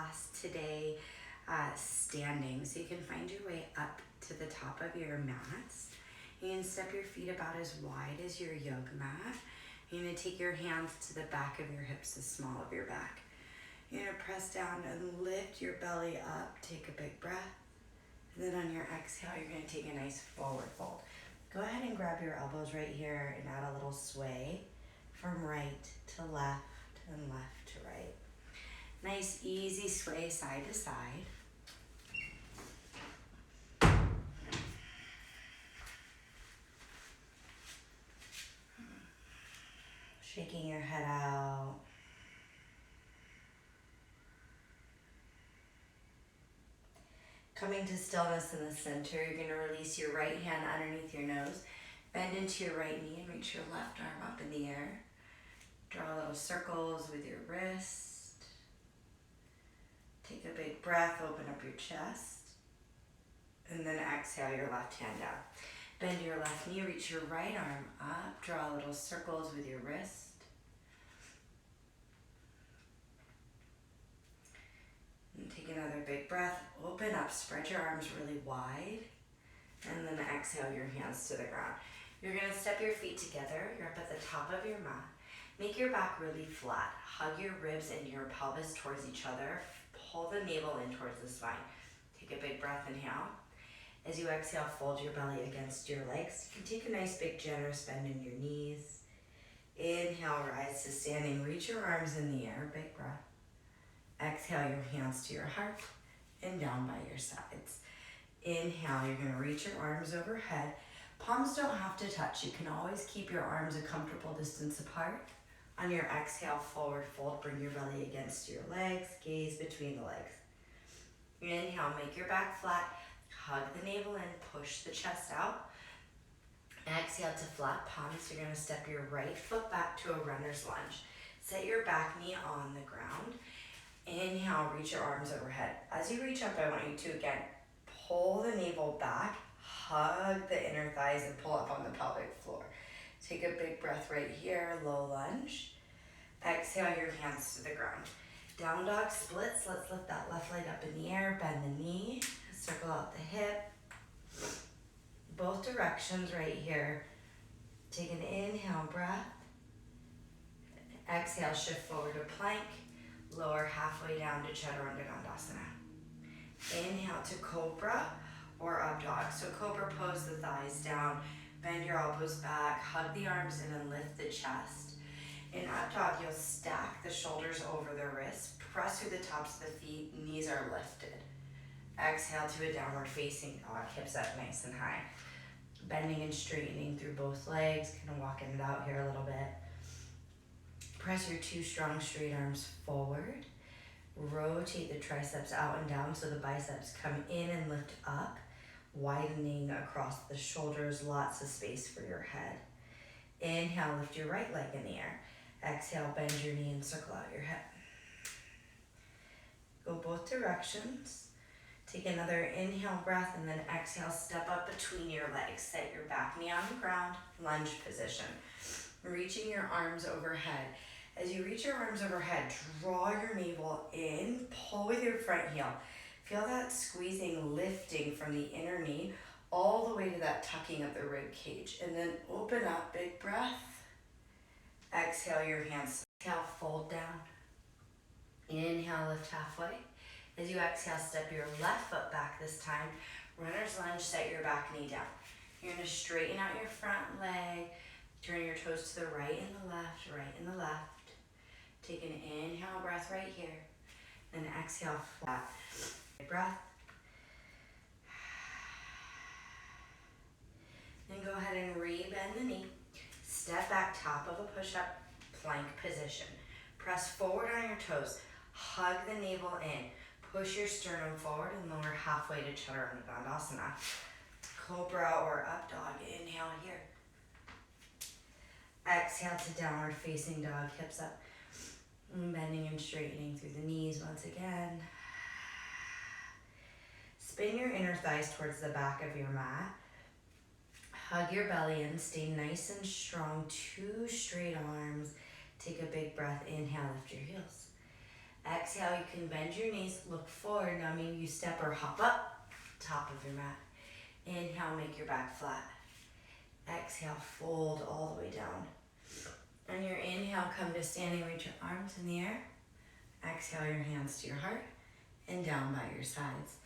class today standing. So you can find your way up to the top of your mats. You can step your feet about as wide as your yoga mat. You're gonna take your hands to the back of your hips, the small of your back. You're gonna press down and lift your belly up. Take a big breath. And then on your exhale, you're gonna take a nice forward fold. Go ahead and grab your elbows right here and add a little sway from right to left and left to right. Nice, easy sway side to side. Shaking your head out. Coming to stillness in the center, you're going to release your right hand underneath your nose. Bend into your right knee and reach your left arm up in the air. Draw little circles with your wrist. Take a big breath, open up your chest. And then exhale your left hand down. Bend your left knee, reach your right arm up. Draw little circles with your wrist. And take another big breath. Open up, spread your arms really wide. And then exhale your hands to the ground. You're going to step your feet together. You're up at the top of your mat. Make your back really flat. Hug your ribs and your pelvis towards each other. Pull the navel in towards the spine. Take a big breath, inhale. As you exhale, fold your belly against your legs. You can take a nice big generous bend in your knees. Inhale, rise to standing. Reach your arms in the air, big breath. Exhale your hands to your heart and down by your sides. Inhale, you're going to reach your arms overhead. Palms don't have to touch. You can always keep your arms a comfortable distance apart. On your exhale, forward fold, bring your belly against your legs, gaze between the legs. Inhale, make your back flat, hug the navel in, push the chest out. Exhale to flat palms. You're going to step your right foot back to a runner's lunge. Set your back knee on the ground. Inhale, reach your arms overhead. As you reach up, I want you to, again, pull the navel back, hug the inner thighs, and pull up on the pelvic floor. Take a big breath right here, low lunge. Exhale your hands to the ground. Down dog splits. Let's lift that left leg up in the air, bend the knee, circle out the hip. Both directions right here. Take an inhale breath. Exhale, shift forward to plank. Lower halfway down to Chaturanga Dandasana. Inhale to Cobra or Up Dog. So Cobra, pose the thighs down, bend your elbows back, hug the arms in and lift the chest. In Up Dog, you'll stack the shoulders over the wrists, press through the tops of the feet, knees are lifted. Exhale to a downward facing dog, hips up nice and high. Bending and straightening through both legs, kind of walking it out here a little bit. Press your two strong straight arms forward. Rotate the triceps out and down so the biceps come in and lift up, widening across the shoulders, lots of space for your head. Inhale, lift your right leg in the air. Exhale, bend your knee and circle out your hip. Go both directions. Take another inhale breath and then exhale, step up between your legs. Set your back knee on the ground, lunge position. Reaching your arms overhead. As you reach your arms overhead, draw your navel in, pull with your front heel. Feel that squeezing, lifting from the inner knee all the way to that tucking of the rib cage. And then open up, big breath. Exhale your hands. Exhale, fold down. Inhale, lift halfway. As you exhale, step your left foot back this time. Runner's lunge, set your back knee down. You're going to straighten out your front leg. Turn your toes to the right and the left, right and the left. Take an inhale breath right here. Then exhale flat. Breath. Then go ahead and re-bend the knee. Step back, top of a push-up, plank position. Press forward on your toes. Hug the navel in. Push your sternum forward and lower halfway to Chaturanga Dandasana. Cobra or Up Dog. Inhale here. Exhale to downward facing dog, hips up. Bending and straightening through the knees once again. Spin your inner thighs towards the back of your mat. Hug your belly in, stay nice and strong. Two straight arms. Take a big breath, inhale, lift your heels. Exhale, you can bend your knees, look forward. Now maybe you step or hop up, top of your mat. Inhale, make your back flat. Exhale, fold all the way down. On your inhale, come to standing, reach your arms in the air. Exhale your hands to your heart and down by your sides.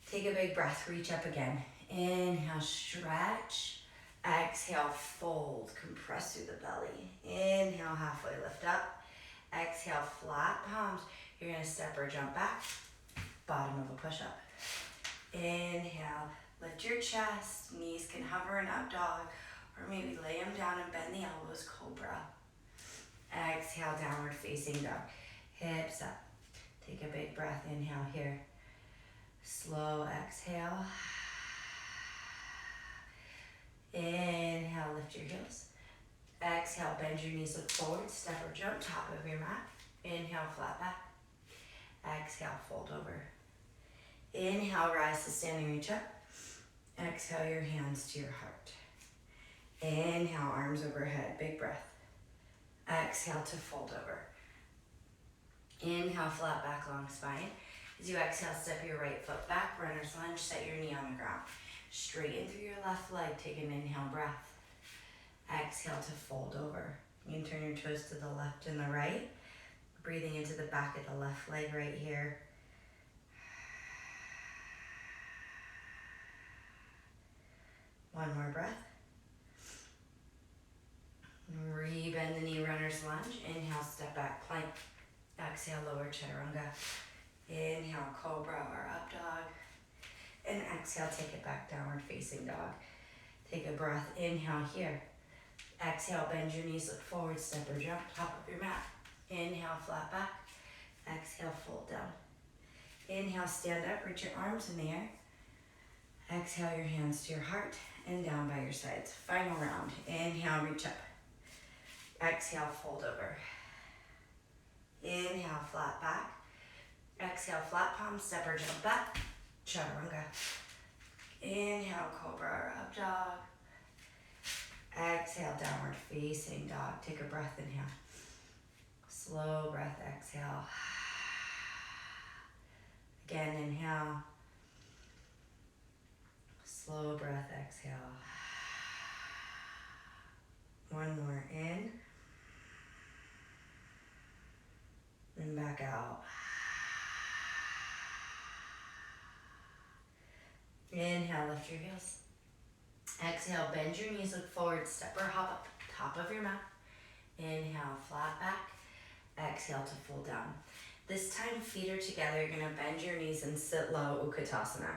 Take a big breath, reach up again. Inhale, stretch. Exhale, fold, compress through the belly. Inhale, halfway lift up. Exhale, flat palms. You're gonna step or jump back, bottom of a push-up. Inhale, lift your chest, knees can hover in up dog, or maybe lay them down and bend the elbows, cobra. Exhale, downward facing dog. Hips up. Take a big breath, inhale here. Slow exhale. Inhale, lift your heels. Exhale, bend your knees, look forward, step or jump, top of your mat. Inhale, flat back. Exhale, fold over. Inhale, rise to standing, reach up. Exhale, your hands to your heart. Inhale, arms overhead, big breath. Exhale to fold over. Inhale, flat back, long spine. As you exhale, step your right foot back, runner's lunge, set your knee on the ground. Straighten through your left leg, take an inhale breath. Exhale to fold over. You can turn your toes to the left and the right. Breathing into the back of the left leg right here. One more breath. Re-bend the knee, runner's lunge. Inhale, step back, plank. Exhale, lower chaturanga. Inhale, cobra or up dog. And exhale, take it back, downward facing dog. Take a breath, inhale here. Exhale, bend your knees, look forward, step or jump, top of your mat. Inhale, flat back. Exhale, fold down. Inhale, stand up, reach your arms in the air. Exhale, your hands to your heart and down by your sides. Final round. Inhale, reach up. Exhale, fold over. Inhale, flat back. Exhale, flat palm, step or jump back. Chaturanga. Inhale, cobra or up dog. Exhale, downward facing dog. Take a breath, inhale. Slow breath, exhale. Again, inhale. Slow breath, exhale. One more in. And back out. Inhale, lift your heels. Exhale, bend your knees, look forward, step or hop up, top of your mat. Inhale, flat back. Exhale to fold down. This time, feet are together. You're gonna bend your knees and sit low, Utkatasana.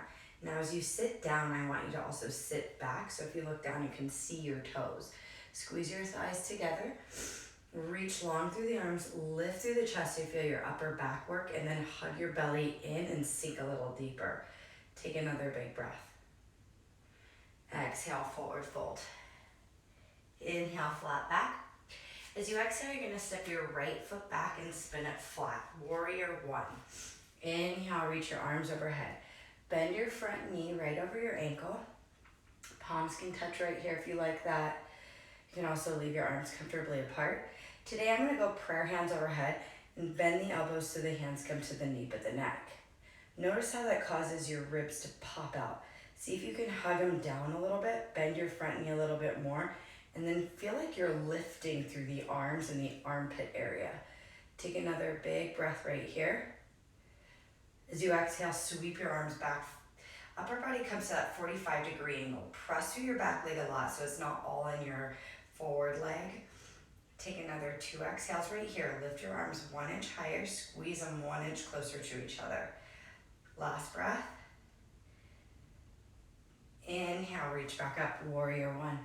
Now, as you sit down, I want you to also sit back. So if you look down, you can see your toes. Squeeze your thighs together. Reach long through the arms, lift through the chest so you feel your upper back work, and then hug your belly in and sink a little deeper. Take another big breath. Exhale, forward fold. Inhale, flat back. As you exhale, you're gonna step your right foot back and spin it flat. Warrior one. Inhale, reach your arms overhead. Bend your front knee right over your ankle. Palms can touch right here if you like that. You can also leave your arms comfortably apart. Today I'm gonna go prayer hands overhead and bend the elbows so the hands come to the nape of the neck. Notice how that causes your ribs to pop out. See if you can hug them down a little bit, bend your front knee a little bit more, and then feel like you're lifting through the arms and the armpit area. Take another big breath right here. As you exhale, sweep your arms back. Upper body comes to that 45-degree angle. Press through your back leg a lot so it's not all in your forward leg. Take another 2 exhales right here. Lift your arms 1 inch higher, squeeze them 1 inch closer to each other. Last breath. Inhale, reach back up, warrior one.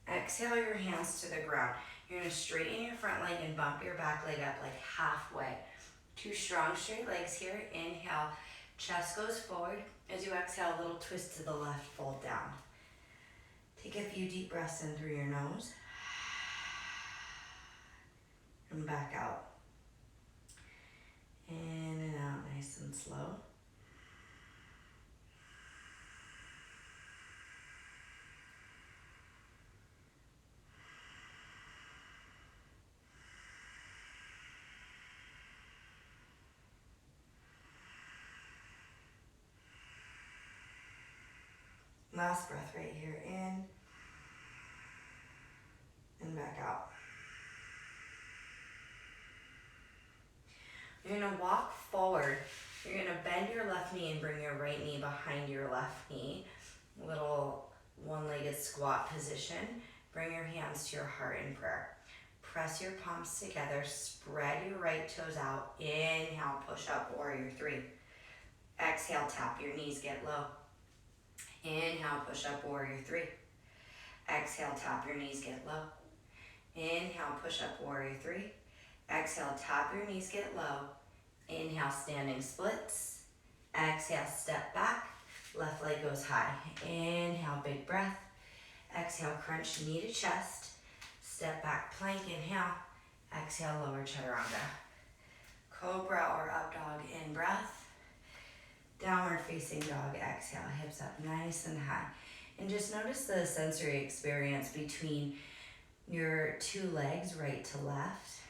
Exhale your hands to the ground. You're gonna straighten your front leg and bump your back leg up like halfway. 2 strong straight legs here. Inhale, chest goes forward. As you exhale, a little twist to the left, fold down. Take a few deep breaths in through your nose. And back out. In and out, nice and slow. Last breath right here, in and back out. You're gonna walk forward. You're gonna bend your left knee and bring your right knee behind your left knee. Little one-legged squat position. Bring your hands to your heart in prayer. Press your palms together, spread your right toes out. Inhale, push up, warrior three. Exhale, tap your knees, get low. Inhale, push up, warrior three. Exhale, tap your knees, get low. Inhale, push up, warrior three. Exhale, tap your knees, get low. Inhale, standing splits. Exhale, step back. Left leg goes high. Inhale, big breath. Exhale, crunch knee to chest. Step back, plank, inhale. Exhale, lower chaturanga. Cobra or up dog, in breath. Downward facing dog, exhale, hips up nice and high. And just notice the sensory experience between your two legs, right to left.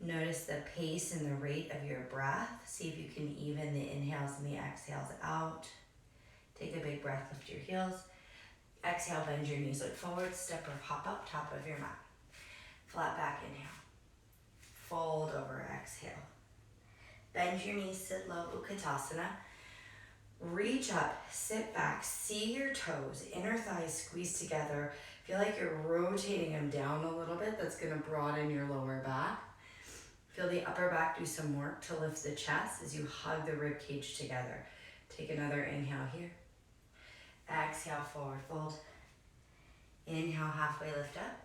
Notice the pace and the rate of your breath. See if you can even the inhales and the exhales out. Take a big breath, lift your heels. Exhale, bend your knees, look forward, step or hop up, top of your mat. Flat back, inhale. Fold over, exhale. Bend your knees, sit low, Utkatasana. Reach up, sit back, see your toes, inner thighs squeeze together. Feel like you're rotating them down a little bit. That's gonna broaden your lower back. Feel the upper back do some work to lift the chest as you hug the rib cage together. Take another inhale here. Exhale, forward fold. Inhale, halfway lift up.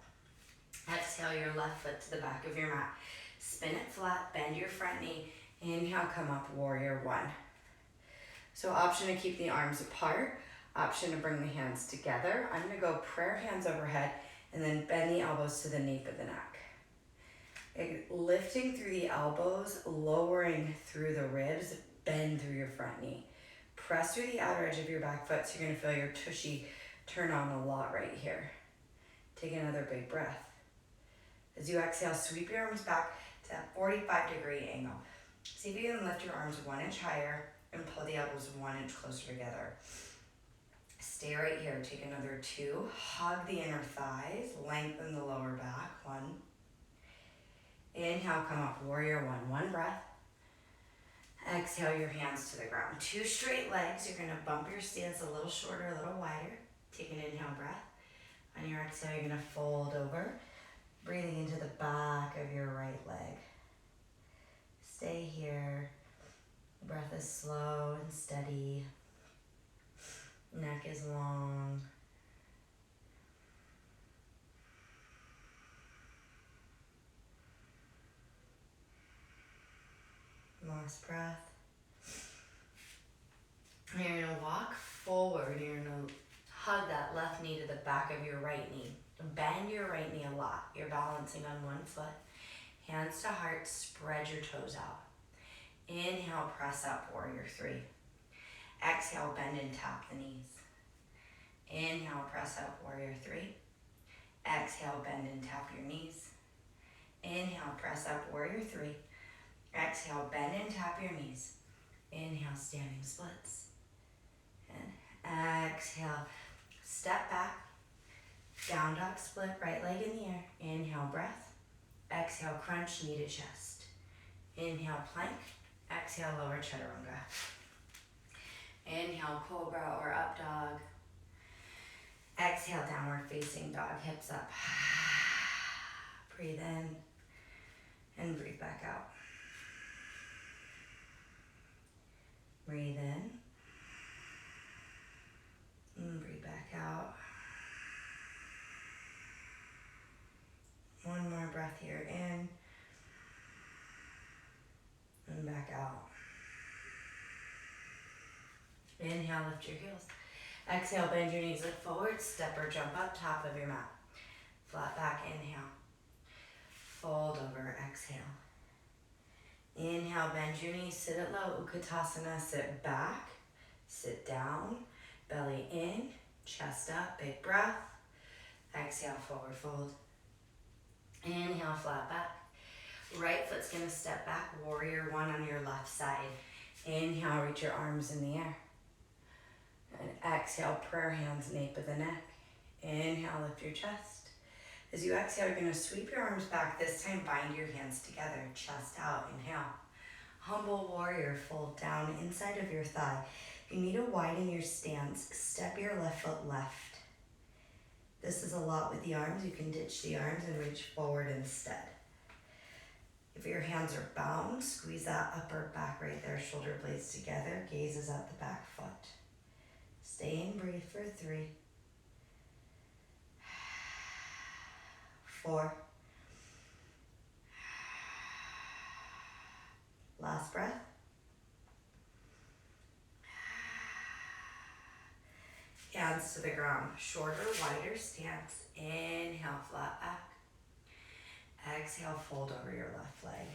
Exhale your left foot to the back of your mat. Spin it flat, bend your front knee. Inhale, come up, warrior one. So option to keep the arms apart, option to bring the hands together. I'm gonna go prayer hands overhead and then bend the elbows to the nape of the neck. Lifting through the elbows, lowering through the ribs, bend through your front knee. Press through the outer edge of your back foot so you're gonna feel your tushy turn on a lot right here. Take another big breath. As you exhale, sweep your arms back to that 45-degree angle. See if you can lift your arms 1 inch higher and pull the elbows 1 inch closer together. Stay right here, take another 2. Hug the inner thighs, lengthen the lower back, 1. Inhale, come up, warrior one. 1 breath. Exhale your hands to the ground. 2 straight legs. You're gonna bump your stance a little shorter, a little wider. Take an inhale breath. On your exhale, you're gonna fold over, breathing into the back of your right leg. Stay here. The breath is slow and steady. Neck is long. Last breath. And you're gonna walk forward. You're gonna hug that left knee to the back of your right knee. Bend your right knee a lot. You're balancing on 1 foot. Hands to heart, spread your toes out. Inhale, press up, warrior 3. Exhale, bend and tap the knees. Inhale, press up, warrior 3. Exhale, bend and tap your knees. Inhale, press up, warrior 3. Exhale, bend and tap your knees. Inhale, standing splits. And exhale, step back. Down dog split, right leg in the air. Inhale, breath. Exhale, crunch, knee to chest. Inhale, plank. Exhale, lower chaturanga. Inhale, cobra or up dog. Exhale, downward facing dog, hips up. Breathe in and breathe back out. Breathe in and breathe back out. 1 more breath here, in and back out. Inhale, lift your heels. Exhale, bend your knees, look forward, step or jump up, top of your mat. Flat back, inhale. Fold over, exhale. Inhale, bend your knees, sit it low, Utkatasana, sit back, sit down, belly in, chest up, big breath. Exhale, forward fold. Inhale, flat back. Right foot's gonna step back, warrior one on your left side. Inhale, reach your arms in the air. And exhale, prayer hands, nape of the neck. Inhale, lift your chest. As you exhale, you're gonna sweep your arms back. This time, bind your hands together, chest out, inhale. Humble warrior, fold down inside of your thigh. If you need to widen your stance, step your left foot left. This is a lot with the arms. You can ditch the arms and reach forward instead. If your hands are bound, squeeze that upper back right there, shoulder blades together, gazes at the back foot. Stay and breathe for 3, 4. Last breath. Hands to the ground, shorter, wider stance. Inhale, flat back. Exhale, fold over your left leg.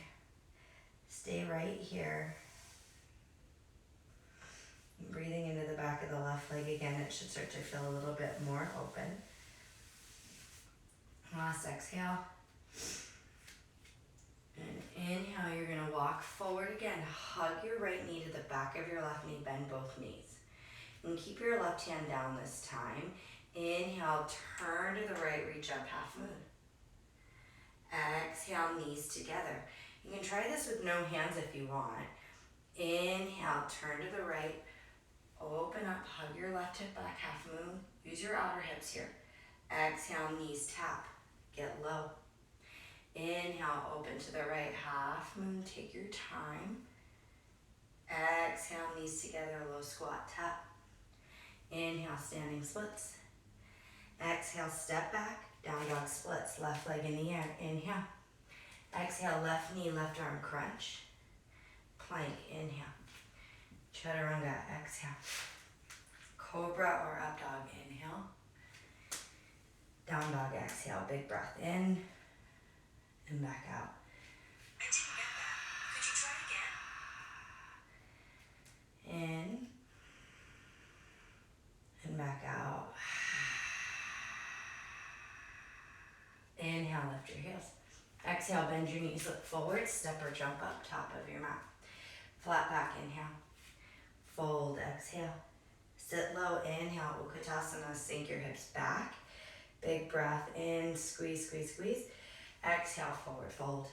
Stay right here. Breathing into the back of the left leg again, it should start to feel a little bit more open. Last exhale. And inhale, you're gonna walk forward again. Hug your right knee to the back of your left knee, bend both knees. And keep your left hand down this time. Inhale, turn to the right, reach up, half moon. Exhale, knees together. You can try this with no hands if you want. Inhale, turn to the right, open up, hug your left hip back, half moon. Use your outer hips here. Exhale, knees tap, get low. Inhale, open to the right, half moon, take your time. Exhale, knees together, low squat, tap. Inhale, standing splits. Exhale, step back, down dog splits, left leg in the air, inhale. Exhale, left knee, left arm crunch. Plank, inhale. Chaturanga, exhale. Cobra or up dog, inhale. Down dog, exhale, big breath in and back out. I didn't get that. Could you try again? In and back out. Inhale, lift your heels. Exhale, bend your knees, look forward, step or jump up, top of your mat. Flat back, inhale. Fold, exhale. Sit low, inhale, Utkatasana, sink your hips back. Big breath in, squeeze, squeeze, squeeze. Exhale, forward fold.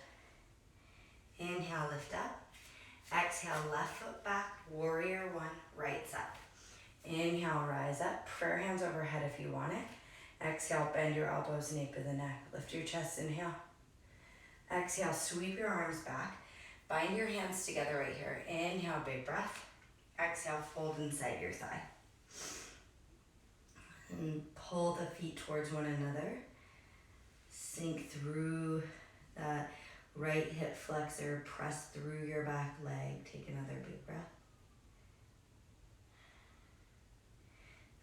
Inhale, lift up. Exhale, left foot back, warrior 1, right side. Inhale, rise up, prayer hands overhead if you want it. Exhale, bend your elbows, nape of the neck. Lift your chest, inhale. Exhale, sweep your arms back. Bind your hands together right here. Inhale, big breath. Exhale, fold inside your thigh. And pull the feet towards one another. Sink through that right hip flexor. Press through your back leg. Take another big breath.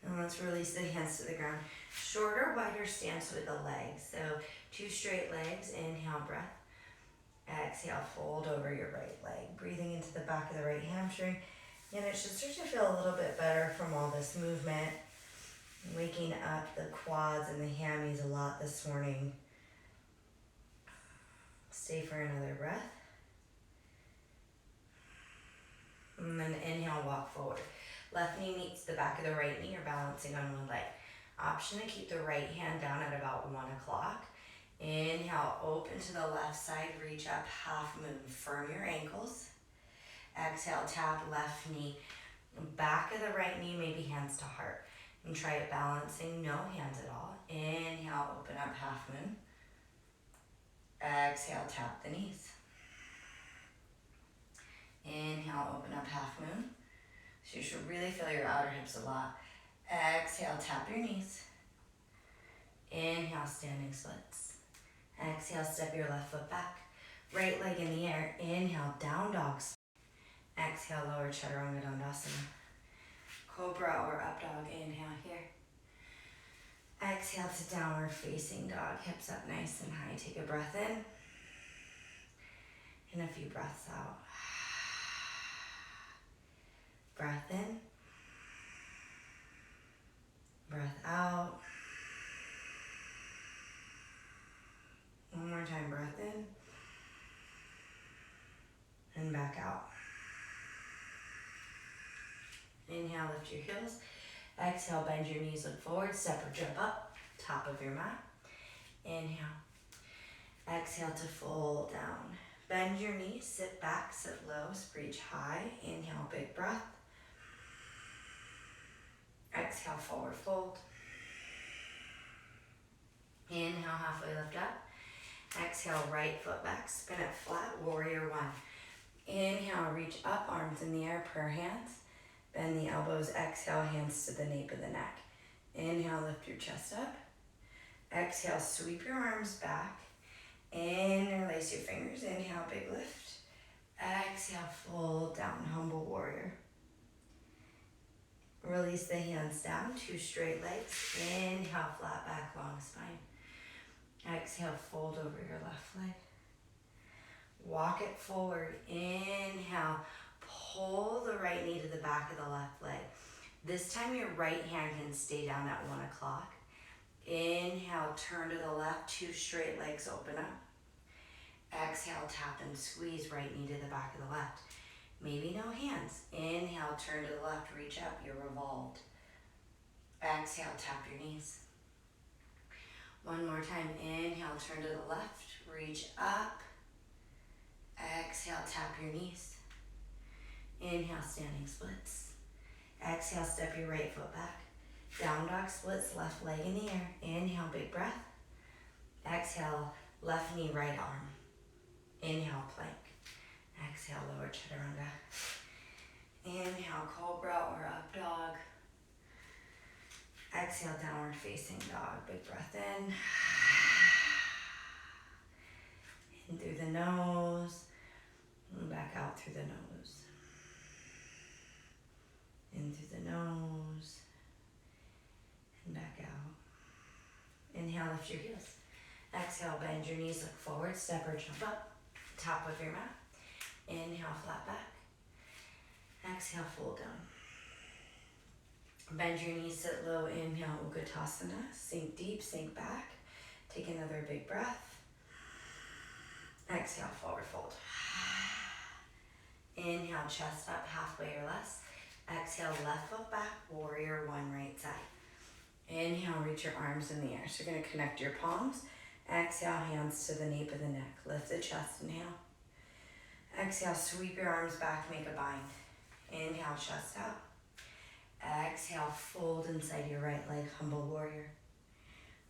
And let's release the hands to the ground. Shorter, wider stance with the legs. So 2 straight legs. Inhale, breath. Exhale, fold over your right leg. Breathing into the back of the right hamstring. And it should start to feel a little bit better from all this movement. Waking up the quads and the hammies a lot this morning. Stay for another breath. And then inhale, walk forward. Left knee meets the back of the right knee. You're balancing on one leg. Option to keep the right hand down at about 1 o'clock. Inhale, open to the left side, reach up, half moon. Firm your ankles. Exhale, tap left knee. Back of the right knee, maybe hands to heart. And try it balancing, no hands at all. Inhale, open up, half moon. Exhale, tap the knees. Inhale, open up, half moon. So you should really feel your outer hips a lot. Exhale, tap your knees. Inhale, standing splits. Exhale, step your left foot back. Right leg in the air. Inhale, down dog. Exhale, lower chaturanga dandasana. Cobra or up dog, inhale here. Exhale to downward facing dog, hips up nice and high. Take a breath in and a few breaths out. Breath in, breath out. One more time, breath in and back out. Inhale, lift your heels. Exhale, bend your knees, look forward, step or jump up, top of your mat. Inhale. Exhale to fold down. Bend your knees, sit back, sit low, reach high. Inhale, big breath. Exhale, forward fold. Inhale, halfway lift up. Exhale, right foot back, spin it flat, warrior one. Inhale, reach up, arms in the air, prayer hands. Bend the elbows, exhale, hands to the nape of the neck. Inhale, lift your chest up. Exhale, sweep your arms back. Interlace your fingers, inhale, big lift. Exhale, fold down, humble warrior. Release the hands down, two straight legs. Inhale, flat back, long spine. Exhale, fold over your left leg. Walk it forward. Inhale, pull the right knee to the back of the left leg. This time your right hand can stay down at 1 o'clock. Inhale, turn to the left, two straight legs open up. Exhale, tap and squeeze, right knee to the back of the left. Maybe no hands. Inhale, turn to the left, reach up, you're revolved. Exhale, tap your knees. One more time, inhale, turn to the left, reach up. Exhale, tap your knees. Inhale, standing splits. Exhale, step your right foot back. Down dog splits, left leg in the air. Inhale, big breath. Exhale, left knee, right arm. Inhale, plank. Exhale, lower chaturanga. Inhale, cobra or up dog. Exhale, downward facing dog. Big breath in. In through the nose. And back out through the nose. In through the nose. And back out. Inhale, lift your heels. Exhale, bend your knees, look forward, step or jump up. Top of your mat. Inhale, flat back. Exhale, fold down. Bend your knees, sit low. Inhale, Utkatasana. Sink deep, sink back. Take another big breath. Exhale, forward fold. Inhale, chest up, halfway or less. Exhale, left foot back, warrior one, right side. Inhale, reach your arms in the air. So you're going to connect your palms. Exhale, hands to the nape of the neck. Lift the chest, inhale. Exhale, sweep your arms back, make a bind. Inhale, chest out. Exhale, fold inside your right leg, humble warrior.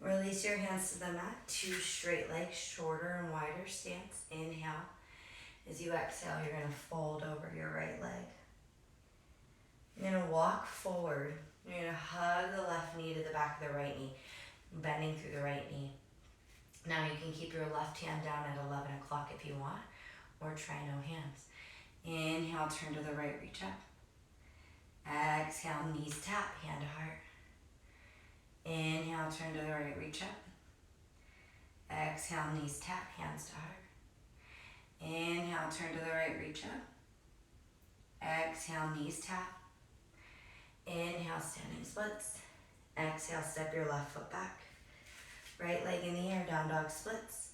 Release your hands to the mat, two straight legs, shorter and wider stance. Inhale. As you exhale, you're going to fold over your right leg. You're going to walk forward. You're going to hug the left knee to the back of the right knee, bending through the right knee. Now you can keep your left hand down at 11 o'clock if you want, or try no hands. Inhale, turn to the right, reach up. Exhale, knees tap, hand to heart. Inhale, turn to the right, reach up. Exhale, knees tap, hands to heart. Inhale, turn to the right, reach up. Exhale, knees tap. Inhale, standing splits. Exhale, step your left foot back. Right leg in the air, down dog splits.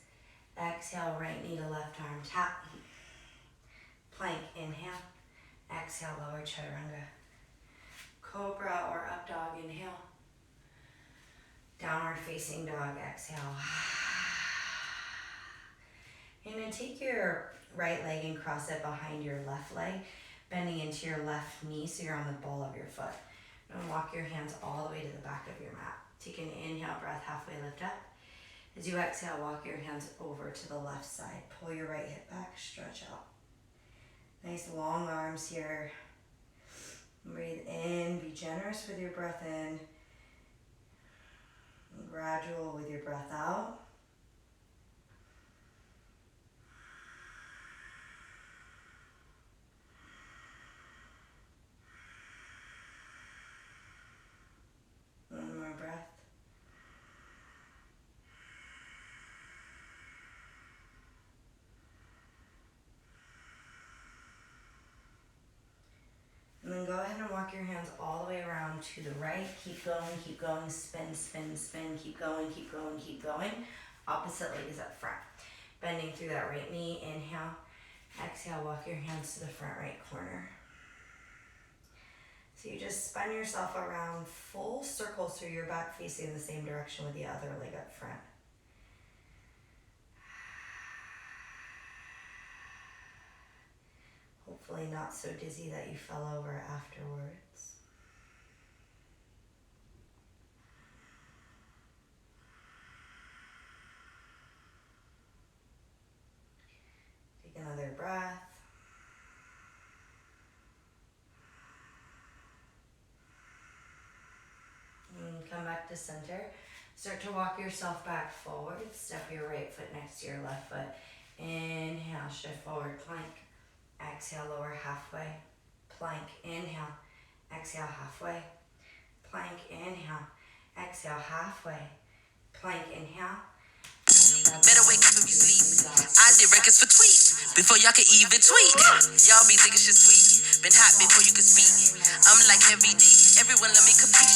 Exhale, right knee to left arm, tap. Plank, inhale. Exhale, lower chaturanga. Cobra or up dog, inhale. Downward facing dog, exhale. You're going to take your right leg and cross it behind your left leg, bending into your left knee so you're on the ball of your foot. You're going to walk your hands all the way to the back of your mat. Take an inhale, breath, halfway lift up. As you exhale, walk your hands over to the left side. Pull your right hip back, stretch out. Nice long arms here. Breathe in, be generous with your breath in. Gradual with your breath out. One more breath. And then go ahead and walk your hands all the way around to the right. Keep going, spin, spin, spin. Keep going, keep going, keep going. Opposite leg is up front. Bending through that right knee, inhale. Exhale, walk your hands to the front right corner. So you just spun yourself around full circles through your back facing the same direction with the other leg up front. Hopefully not so dizzy that you fell over afterwards. Take another breath. And come back to center. Start to walk yourself back forward. Step your right foot next to your left foot. Inhale, shift forward, plank. Exhale, lower halfway. Plank, inhale. Exhale, halfway. Plank, inhale. Exhale, halfway. Plank, inhale. Better wake up if you sleep. I did records for tweets before y'all could even tweet. Y'all be thinking shit sweet. Been hot before you could speak. I'm like Heavy D. Everyone let me compete.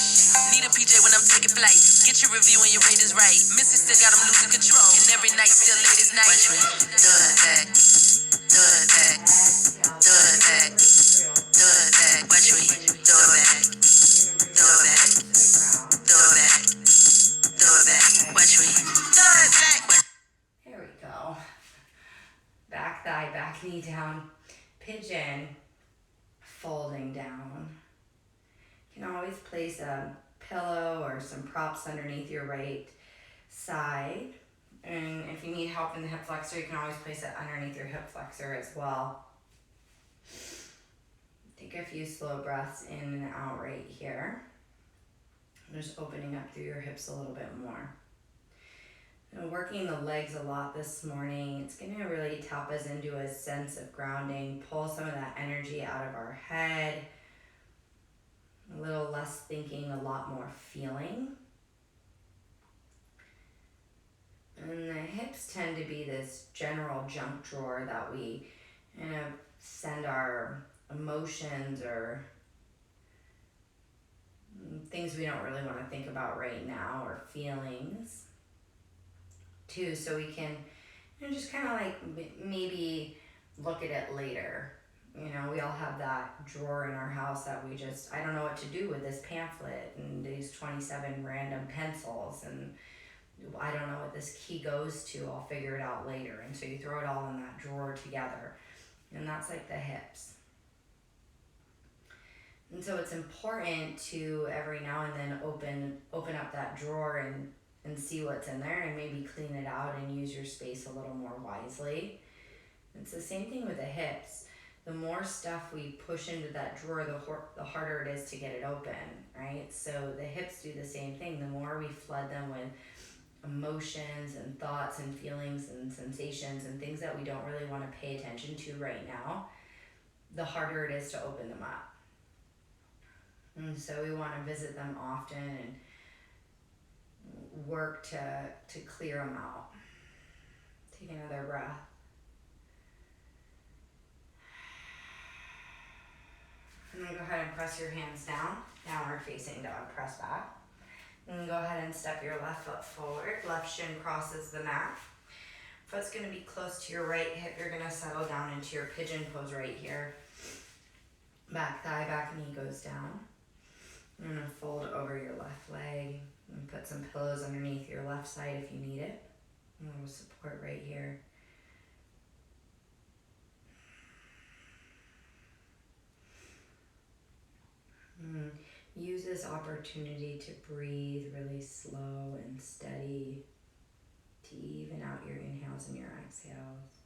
Need a PJ when I'm taking flight. Get your review when your rate is right. Missy still got them losing control. And every night still late as night. Do it back. Do it back. Do it back. Do it back. Watch me. Do it back. Do it back. Do it back. Do it back. Watch me. Do it back. There we go. Back thigh, back knee down. Pigeon, folding down. You can always place a pillow or some props underneath your right side. And if you need help in the hip flexor, you can always place it underneath your hip flexor as well. Take a few slow breaths in and out right here. Just opening up through your hips a little bit more. And working the legs a lot this morning, it's going to really tap us into a sense of grounding, pull some of that energy out of our head, a little less thinking, a lot more feeling. And the hips tend to be this general junk drawer that we send our emotions or things we don't really want to think about right now or feelings too, so we can just kind of like maybe look at it later. You know, we all have that drawer in our house that we just, I don't know what to do with this pamphlet and these 27 random pencils, and I don't know what this key goes to, I'll figure it out later. And so you throw it all in that drawer together, and that's like the hips. And so it's important to every now and then open up that drawer and see what's in there, and maybe clean it out and use your space a little more wisely. It's the same thing with the hips. The more stuff we push into that drawer, the harder it is to get it open, right? So the hips do the same thing. The more we flood them with emotions and thoughts and feelings and sensations and things that we don't really want to pay attention to right now, the harder it is to open them up. And so we want to visit them often and work to clear them out. Take another breath. And then go ahead and press your hands down, downward facing dog, press back. And go ahead and step your left foot forward, left shin crosses the mat. Foot's gonna be close to your right hip, you're gonna settle down into your pigeon pose right here. Back thigh, back knee goes down. You're gonna fold over your left leg and put some pillows underneath your left side if you need it. A little support right here. Use this opportunity to breathe really slow and steady, to even out your inhales and your exhales.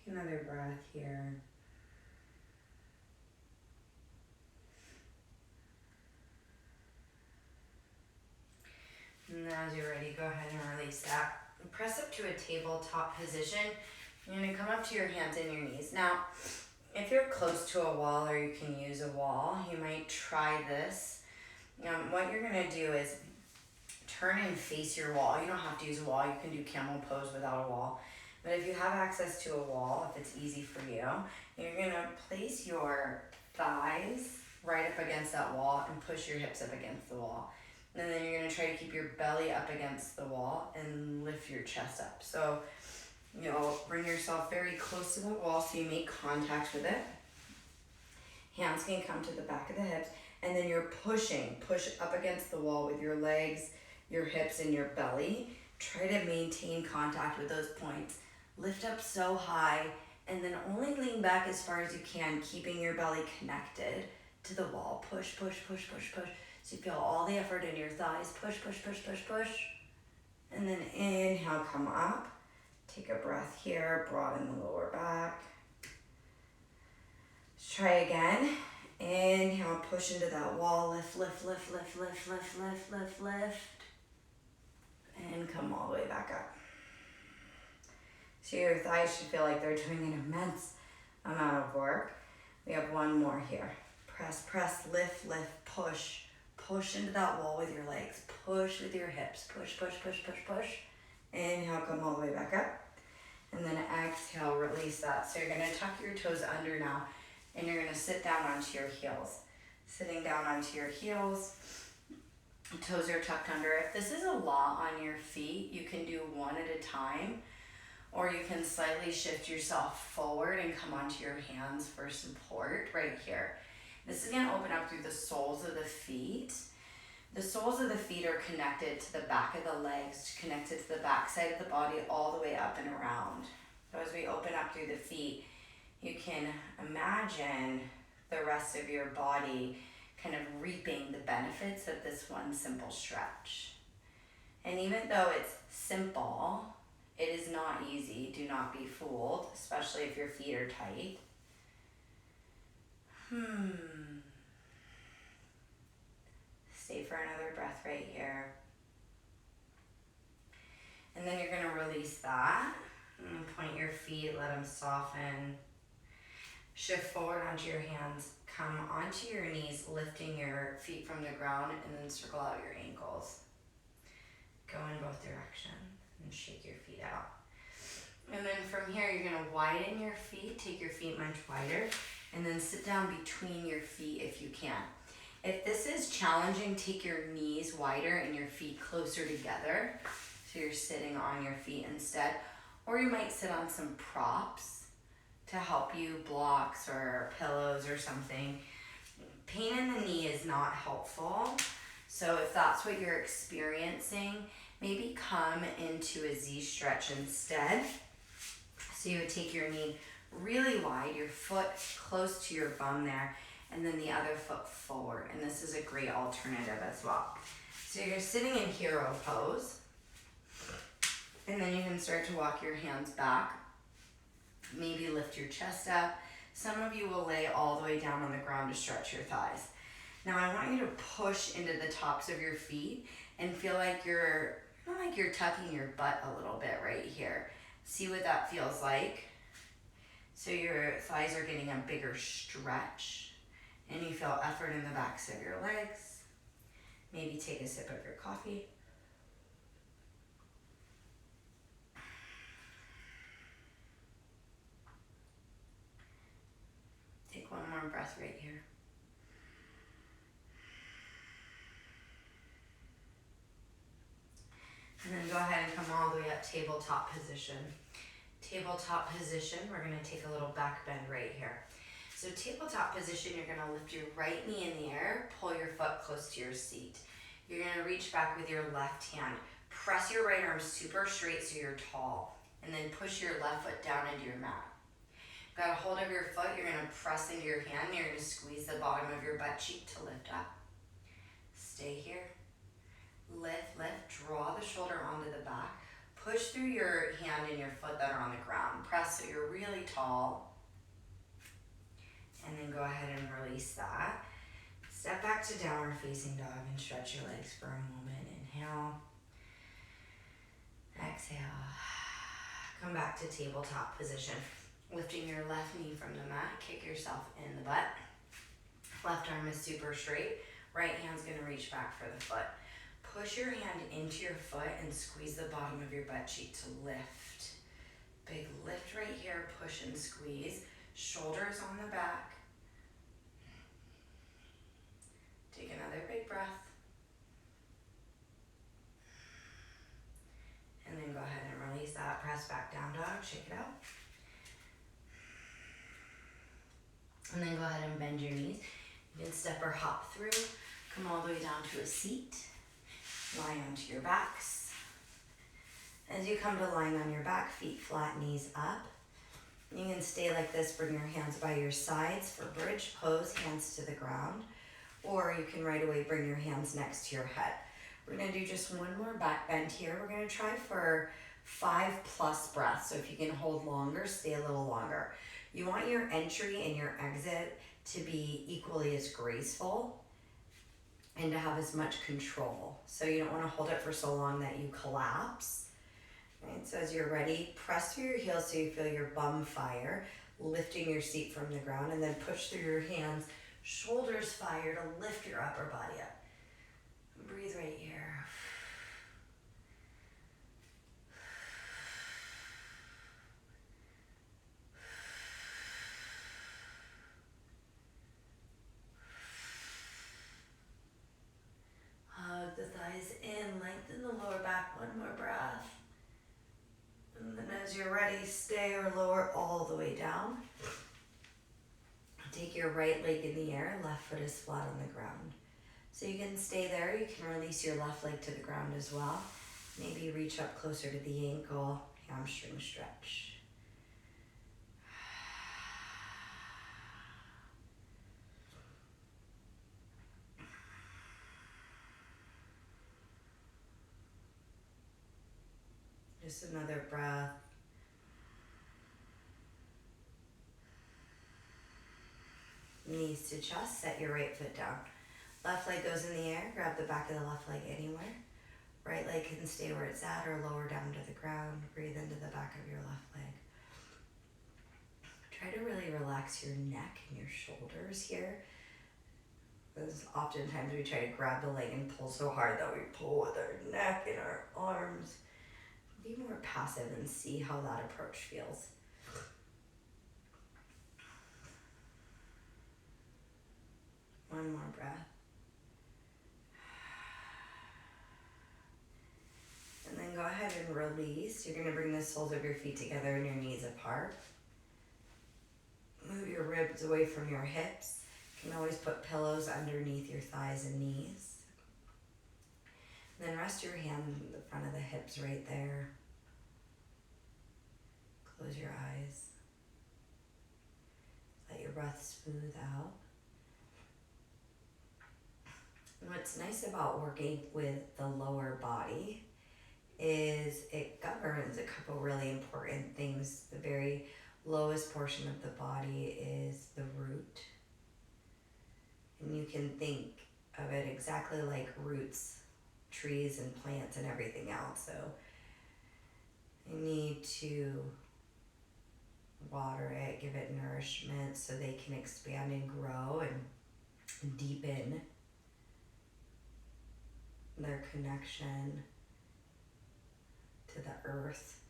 Another breath here. to a tabletop position. You're gonna come up to your hands and your knees. Now, if you're close to a wall or you can use a wall, you might try this. What you're gonna do is turn and face your wall. You don't have to use a wall. You can do camel pose without a wall. But if you have access to a wall, if it's easy for you, you're gonna place your thighs right up against that wall and push your hips up against the wall. And then you're gonna try to keep your belly up against the wall and lift your chest up. So you'll bring yourself very close to the wall so you make contact with it. Hands can come to the back of the hips, and then you're push up against the wall with your legs, your hips, and your belly. Try to maintain contact with those points. Lift up so high, and then only lean back as far as you can, keeping your belly connected to the wall. Push, push, push, push, push. So you feel all the effort in your thighs. Push, push, push, push, push. And then inhale, come up. Take a breath here, broaden the lower back. Let's try again. Inhale, push into that wall. Lift, lift, lift, lift, lift, lift, lift, lift, lift. And come all the way back up. So your thighs should feel like they're doing an immense amount of work. We have one more here. Press, press, lift, lift, push. Push into that wall with your legs. Push with your hips. Push, push, push, push, push. Inhale, come all the way back up. And then exhale, release that. So you're gonna tuck your toes under now, and you're gonna sit down onto your heels. Sitting down onto your heels, toes are tucked under. If this is a lot on your feet, you can do one at a time, or you can slightly shift yourself forward and come onto your hands for support right here. This is gonna open up through the soles of the feet. The soles of the feet are connected to the back of the legs, connected to the back side of the body, all the way up and around. So as we open up through the feet, you can imagine the rest of your body kind of reaping the benefits of this one simple stretch. And even though it's simple, it is not easy. Do not be fooled, especially if your feet are tight. Stay for another breath right here. And then you're gonna release that. And point your feet, let them soften. Shift forward onto your hands. Come onto your knees, lifting your feet from the ground, and then circle out your ankles. Go in both directions and shake your feet out. And then from here, you're gonna widen your feet, take your feet much wider, and then sit down between your feet if you can. If this is challenging, take your knees wider and your feet closer together. So you're sitting on your feet instead. Or you might sit on some props to help you, blocks or pillows or something. Pain in the knee is not helpful. So if that's what you're experiencing, maybe come into a Z stretch instead. So you would take your knee really wide, your foot close to your bum there, and then the other foot forward. And this is a great alternative as well. So you're sitting in hero pose, and then you can start to walk your hands back. Maybe lift your chest up. Some of you will lay all the way down on the ground to stretch your thighs. Now I want you to push into the tops of your feet and feel like you're tucking your butt a little bit right here. See what that feels like. So your thighs are getting a bigger stretch, and you feel effort in the backs of your legs. Maybe take a sip of your coffee. Take one more breath right here. And then go ahead and come all the way up, tabletop position. Tabletop position, we're gonna take a little back bend right here. So tabletop position, you're gonna lift your right knee in the air, pull your foot close to your seat. You're gonna reach back with your left hand. Press your right arm super straight so you're tall, and then push your left foot down into your mat. Got a hold of your foot, you're gonna press into your hand, and you're gonna squeeze the bottom of your butt cheek to lift up. Stay here. Lift, lift, draw the shoulder onto the back. Push through your hand and your foot that are on the ground. Press so you're really tall. And then go ahead and release that. Step back to downward facing dog and stretch your legs for a moment. Inhale. Exhale. Come back to tabletop position. Lifting your left knee from the mat, kick yourself in the butt. Left arm is super straight. Right hand's gonna reach back for the foot. Push your hand into your foot and squeeze the bottom of your butt cheek to lift. Big lift right here, push and squeeze. Shoulders on the back. Take another big breath. And then go ahead and release that. Press back down dog, shake it out. And then go ahead and bend your knees. You can step or hop through. Come all the way down to a seat. Lie onto your backs. As you come to lying on your back, feet flat, knees up. You can stay like this, bring your hands by your sides for bridge pose, hands to the ground. Or you can right away bring your hands next to your head. We're gonna do just one more back bend here. We're gonna try for 5+ breaths. So if you can hold longer, stay a little longer. You want your entry and your exit to be equally as graceful and to have as much control. So you don't wanna hold it for so long that you collapse. Right, so as you're ready, press through your heels so you feel your bum fire, lifting your seat from the ground, and then push through your hands, shoulders fire to lift your upper body up. Breathe right here. Hug the thighs in, lengthen the lower back, one more breath. And then as you're ready, stay or lower all the way down. Take your right leg in the air, left foot is flat on the ground. So you can stay there, you can release your left leg to the ground as well. Maybe reach up closer to the ankle, hamstring stretch. Just another breath. Knees to chest, set your right foot down. Left leg goes in the air, grab the back of the left leg anywhere. Right leg can stay where it's at or lower down to the ground. Breathe into the back of your left leg. Try to really relax your neck and your shoulders here. Because oftentimes we try to grab the leg and pull so hard that we pull with our neck and our arms. Be more passive and see how that approach feels. One more breath. And then go ahead and release. You're going to bring the soles of your feet together and your knees apart. Move your ribs away from your hips. You can always put pillows underneath your thighs and knees. And then rest your hand in the front of the hips right there. Close your eyes. Let your breath smooth out. And what's nice about working with the lower body is it governs a couple really important things. The very lowest portion of the body is the root. And you can think of it exactly like roots, trees and plants and everything else. So you need to water it, give it nourishment so they can expand and grow and deepen their connection to the earth.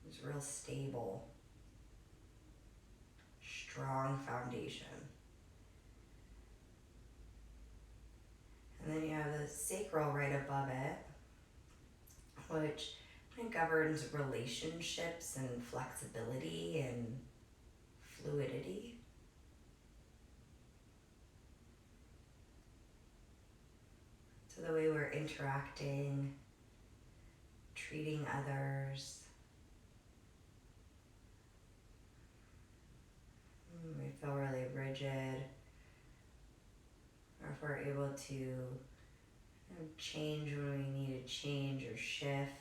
It's real stable, strong foundation. And then you have the sacral right above it, which governs relationships and flexibility and fluidity. So the way we're interacting, treating others. We feel really rigid, or if we're able to change when we need to change or shift.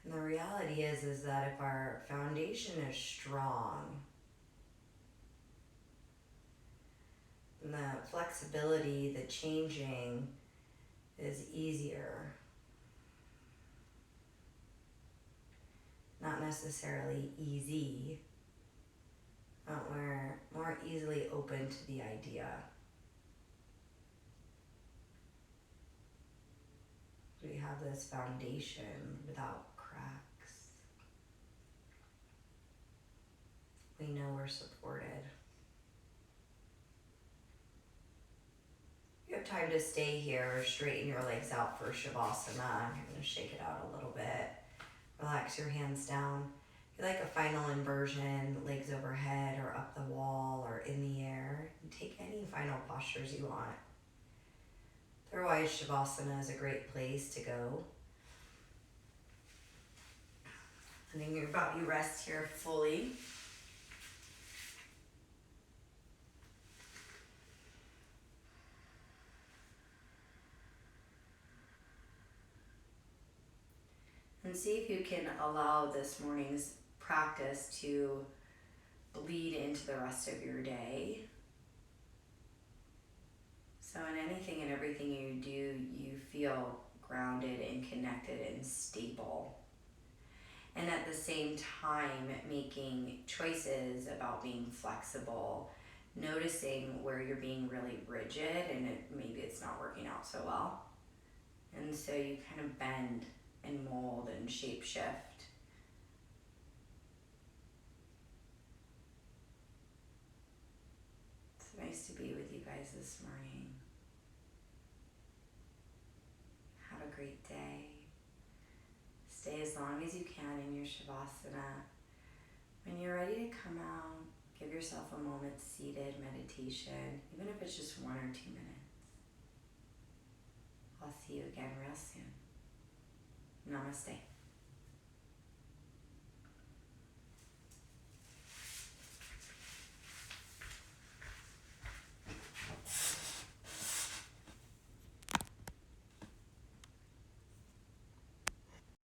And the reality is that if our foundation is strong, And the flexibility, the changing is easier. Not necessarily easy, but we're more easily open to the idea. We have this foundation without cracks. We know we're supported. You have time to stay here, straighten your legs out for Shavasana. You're going to shake it out a little bit. Relax your hands down. If you like a final inversion, legs overhead or up the wall or in the air, and take any final postures you want. Otherwise, Shavasana is a great place to go. Letting your body rest here fully. And see if you can allow this morning's practice to bleed into the rest of your day. So in anything and everything you do, you feel grounded and connected and stable. And at the same time, making choices about being flexible, noticing where you're being really rigid and maybe it's not working out so well. And so you kind of bend and mold and shape shift. It's nice to be with you guys this morning. Have a great day. Stay as long as you can in your Shavasana. When you're ready to come out, give yourself a moment's seated meditation, even if it's just 1 or 2 minutes. I'll see you again real soon. Namaste.